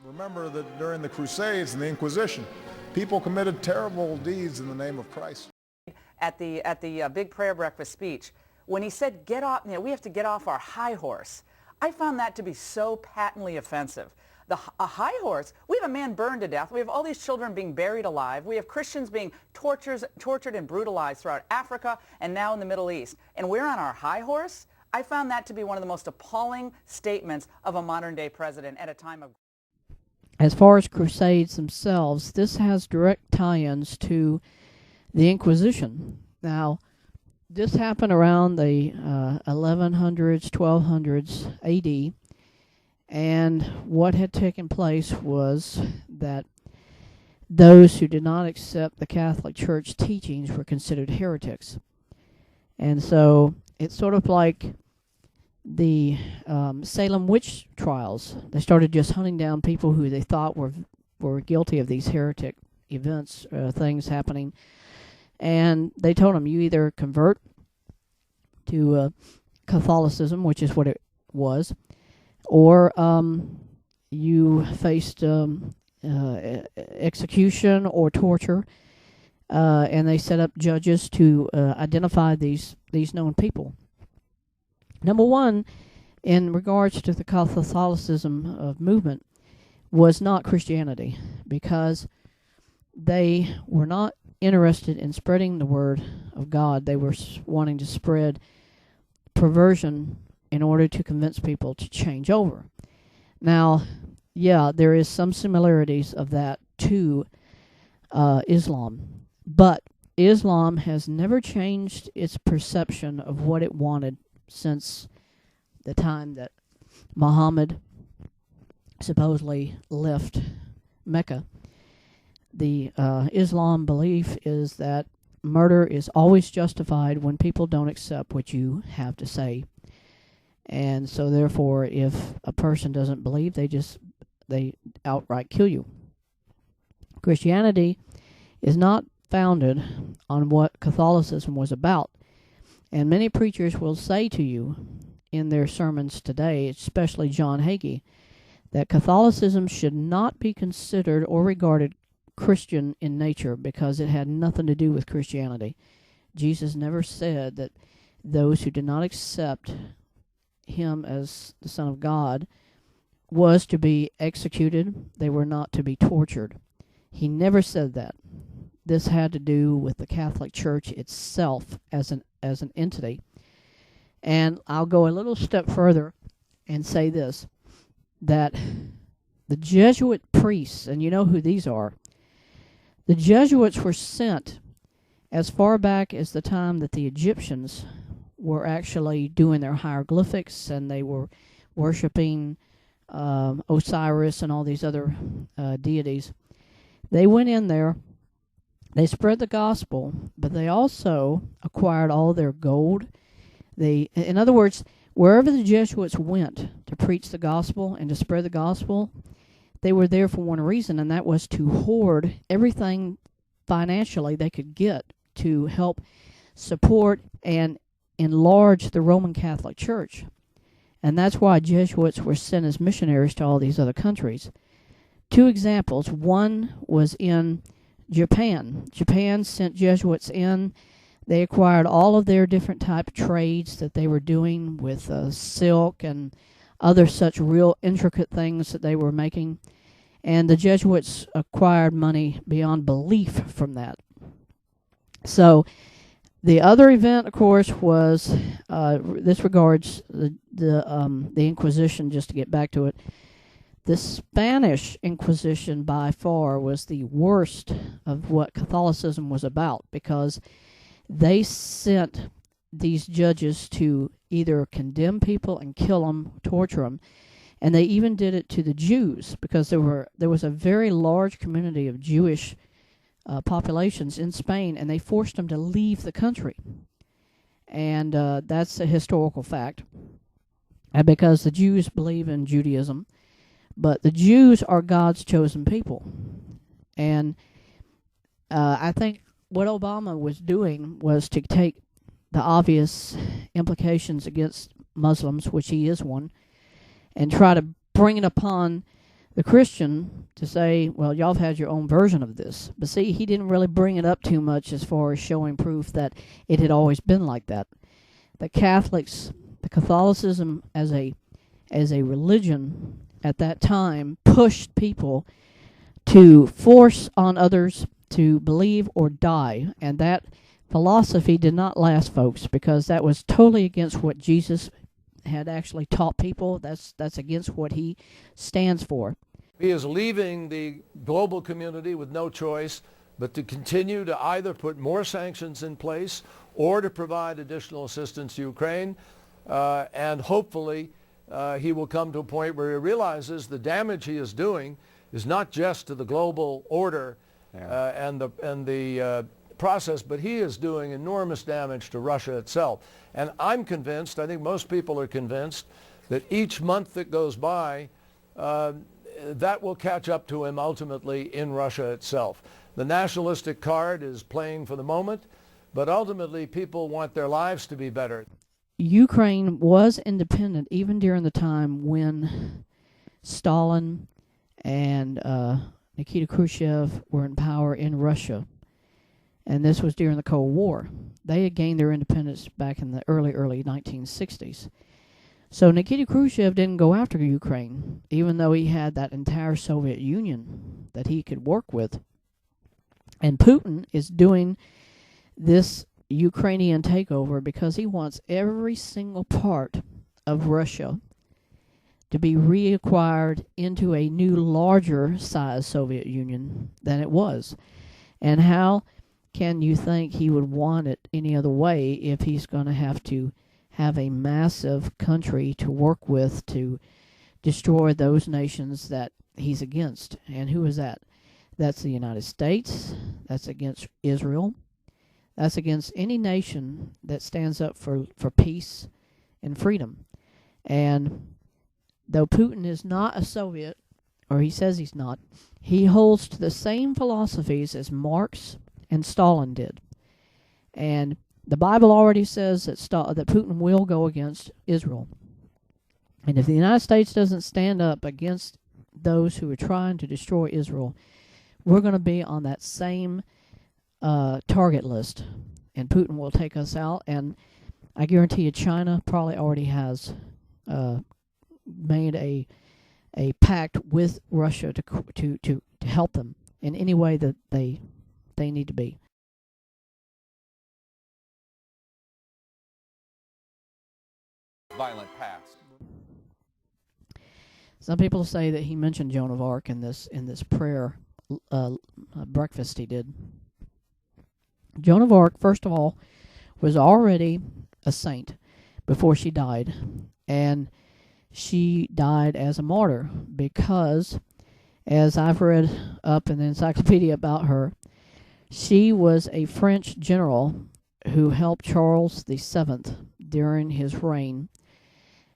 Remember that during the Crusades and the Inquisition, people committed terrible deeds in the name of Christ. At the big prayer breakfast speech, when he said, "Get off," we have to get off our high horse. I found that to be so patently offensive. A high horse, we have a man burned to death. We have all these children being buried alive. We have Christians being tortured and brutalized throughout Africa and now in the Middle East. And we're on our high horse? I found that to be one of the most appalling statements of a modern-day president at a time of... As far as crusades themselves, this has direct tie-ins to the Inquisition. Now, this happened around the 1100s, 1200s AD, and what had taken place was that those who did not accept the Catholic Church teachings were considered heretics. And so it's sort of like the Salem witch trials. They started just hunting down people who they thought were guilty of these heretic events, things happening. And they told them, you either convert to Catholicism, which is what it was, or you faced execution or torture. And they set up judges to identify these known people. Number one, in regards to the Catholicism movement, was not Christianity, because they were not interested in spreading the word of God. They were wanting to spread perversion in order to convince people to change over. Now, yeah, there is some similarities of that to Islam, but Islam has never changed its perception of what it wanted since the time that Muhammad supposedly left Mecca. The Islam belief is that murder is always justified when people don't accept what you have to say. And so therefore, if a person doesn't believe, they outright kill you. Christianity is not founded on what Catholicism was about. And many preachers will say to you in their sermons today, especially John Hagee, that Catholicism should not be considered or regarded Christian in nature because it had nothing to do with Christianity. Jesus never said that those who did not accept him as the Son of God was to be executed. They were not to be tortured. He never said that. This had to do with the Catholic Church itself as an entity. And I'll go a little step further and say this, that the Jesuit priests, and you know who these are, the Jesuits were sent as far back as the time that the Egyptians were actually doing their hieroglyphics, and they were worshiping Osiris and all these other deities. They went in there, they spread the gospel, but they also acquired all their gold. In other words, wherever the Jesuits went to preach the gospel and to spread the gospel, they were there for one reason, and that was to hoard everything financially they could get to help support and enlarge the Roman Catholic Church. And that's why Jesuits were sent as missionaries to all these other countries. Two examples. One was in Japan. Japan sent Jesuits in. They acquired all of their different type of trades that they were doing with silk and other such real intricate things that they were making. And the Jesuits acquired money beyond belief from that. So the other event, of course, was this regards the Inquisition, just to get back to it. The Spanish Inquisition by far was the worst of what Catholicism was about, because they sent these judges to either condemn people and kill them, torture them, and they even did it to the Jews, because there was a very large community of Jewish populations in Spain, and they forced them to leave the country. And that's a historical fact, and because the Jews believe in Judaism, but the Jews are God's chosen people. And I think what Obama was doing was to take the obvious implications against Muslims, which he is one, and try to bring it upon the Christian to say, well, y'all have had your own version of this. But see, he didn't really bring it up too much as far as showing proof that it had always been like that. The Catholicism as a religion at that time pushed people to force on others to believe or die. And that philosophy did not last, folks, because that was totally against what Jesus had actually taught people. That's against what he stands for. He is leaving the global community with no choice but to continue to either put more sanctions in place or to provide additional assistance to Ukraine. And hopefully he will come to a point where he realizes the damage he is doing is not just to the global order and the process, but he is doing enormous damage to Russia itself. And I'm convinced, I think most people are convinced, that each month that goes by, that will catch up to him ultimately in Russia itself. The nationalistic card is playing for the moment, but ultimately people want their lives to be better. Ukraine was independent even during the time when Stalin and Nikita Khrushchev were in power in Russia. And this was during the Cold War. They had gained their independence back in the early 1960s. So Nikita Khrushchev didn't go after Ukraine, even though he had that entire Soviet Union that he could work with. And Putin is doing this Ukrainian takeover because he wants every single part of Russia to be reacquired into a new, larger size Soviet Union than it was. And how can you think he would want it any other way if he's going to have a massive country to work with to destroy those nations that he's against? And who is that? That's the United States. That's against Israel. That's against any nation that stands up for peace and freedom. And though Putin is not a Soviet, or he says he's not, he holds to the same philosophies as Marx and Stalin did. And the Bible already says that Putin will go against Israel. And if the United States doesn't stand up against those who are trying to destroy Israel, we're going to be on that same target list, and Putin will take us out. And I guarantee you China probably already has made a pact with Russia to help them in any way that they need to be. Violent past. Some people say that he mentioned Joan of Arc in this prayer breakfast he did. Joan of Arc, first of all, was already a saint before she died, and she died as a martyr because, as I've read up in the encyclopedia about her, she was a French general who helped Charles VII during his reign,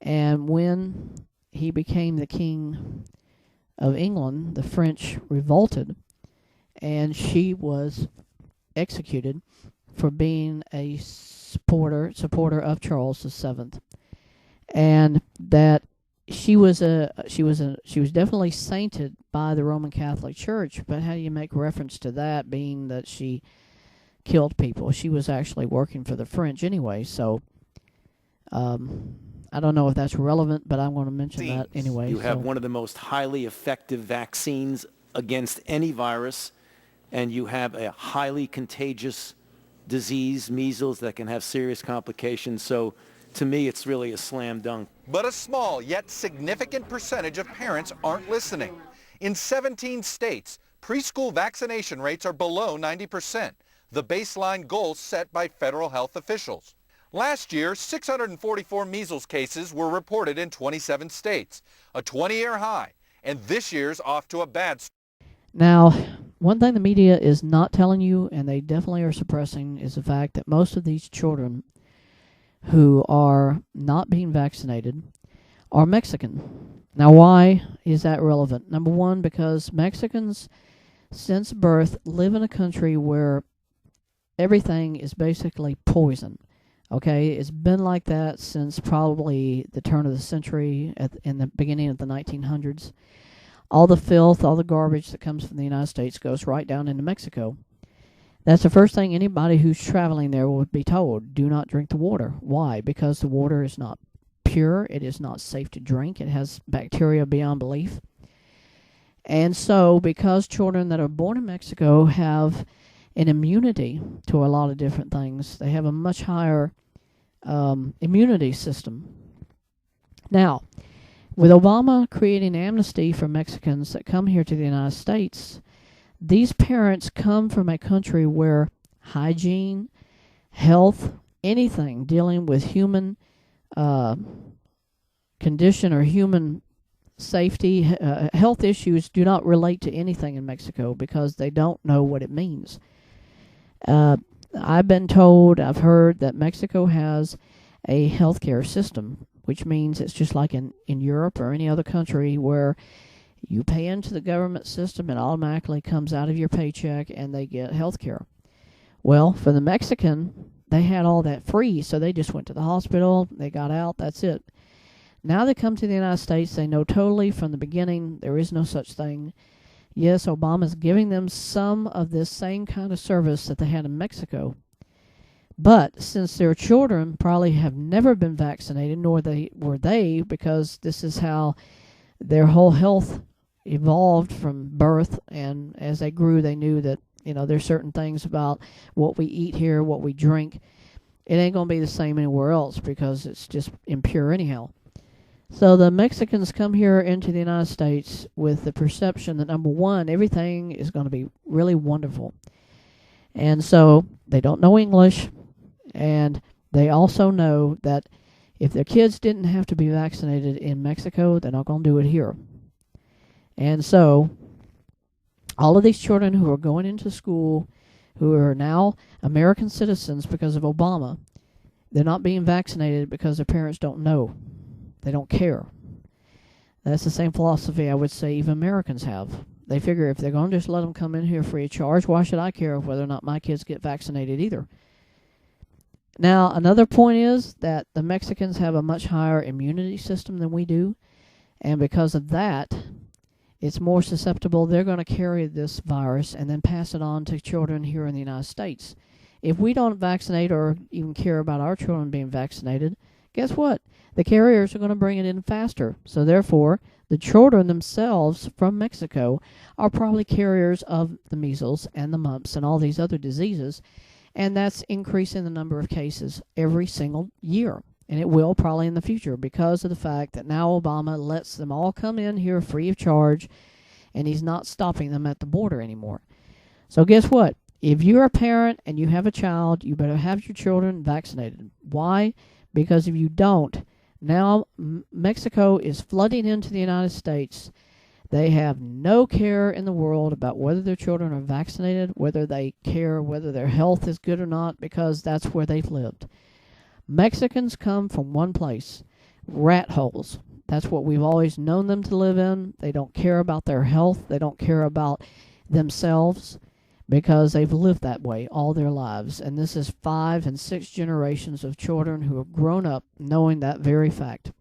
and when he became the king of England, the French revolted, and she was executed for being a supporter of Charles VII, and that she was definitely sainted by the Roman Catholic Church. But how do you make reference to that, being that she killed people? She was actually working for the French anyway, so I don't know if that's relevant, but I'm going to mention that anyway. You have one of the most highly effective vaccines against any virus, and you have a highly contagious disease, measles, that can have serious complications. So to me, it's really a slam dunk. But a small yet significant percentage of parents aren't listening. In 17 states, preschool vaccination rates are below 90%, the baseline goal set by federal health officials. Last year, 644 measles cases were reported in 27 states, a 20-year high, and this year's off to a bad start. Now, one thing the media is not telling you, and they definitely are suppressing, is the fact that most of these children who are not being vaccinated are Mexican. Now, why is that relevant? Number one, because Mexicans, since birth, live in a country where everything is basically poison. Okay, it's been like that since probably the turn of the century, in the beginning of the 1900s. all the filth, all the garbage that comes from the United States goes right down into Mexico. That's the first thing anybody who's traveling there would be told. Do not drink the water. Why? Because the water is not pure. It is not safe to drink. It has bacteria beyond belief. And so, because children that are born in Mexico have an immunity to a lot of different things, they have a much higher immunity system. Now, with Obama creating amnesty for Mexicans that come here to the United States, these parents come from a country where hygiene, health, anything dealing with human condition or human safety, health issues do not relate to anything in Mexico because they don't know what it means. I've been told, I've heard that Mexico has a healthcare system, which means it's just like in Europe or any other country where you pay into the government system and automatically comes out of your paycheck and they get health care. Well, for the Mexican, they had all that free, so they just went to the hospital, they got out, that's it. Now they come to the United States, they know totally from the beginning there is no such thing. Yes, Obama's giving them some of this same kind of service that they had in Mexico. But since their children probably have never been vaccinated, nor were they, because this is how their whole health evolved from birth, and as they grew they knew that there's certain things about what we eat here, what we drink, it ain't going to be the same anywhere else because it's just impure anyhow. So the Mexicans come here into the United States with the perception that, number one, everything is going to be really wonderful, and so they don't know English, and they also know that if their kids didn't have to be vaccinated in Mexico, they're not going to do it here. And so all of these children who are going into school, who are now American citizens because of Obama, they're not being vaccinated because their parents don't know. They don't care. That's the same philosophy I would say even Americans have. They figure if they're going to just let them come in here free of charge, why should I care whether or not my kids get vaccinated either? Now, another point is that the Mexicans have a much higher immunity system than we do, and because of that, it's more susceptible. They're going to carry this virus and then pass it on to children here in the United States. If we don't vaccinate or even care about our children being vaccinated, guess what? The carriers are going to bring it in faster. So therefore, the children themselves from Mexico are probably carriers of the measles and the mumps and all these other diseases, and that's increasing the number of cases every single year. And it will probably in the future because of the fact that now Obama lets them all come in here free of charge, and he's not stopping them at the border anymore. So guess what? If you're a parent and you have a child, you better have your children vaccinated. Why? Because if you don't, now Mexico is flooding into the United States. They have no care in the world about whether their children are vaccinated, whether they care whether their health is good or not, because that's where they've lived. Mexicans come from one place, rat holes. That's what we've always known them to live in. They don't care about their health. They don't care about themselves because they've lived that way all their lives. And this is 5 and 6 generations of children who have grown up knowing that very fact.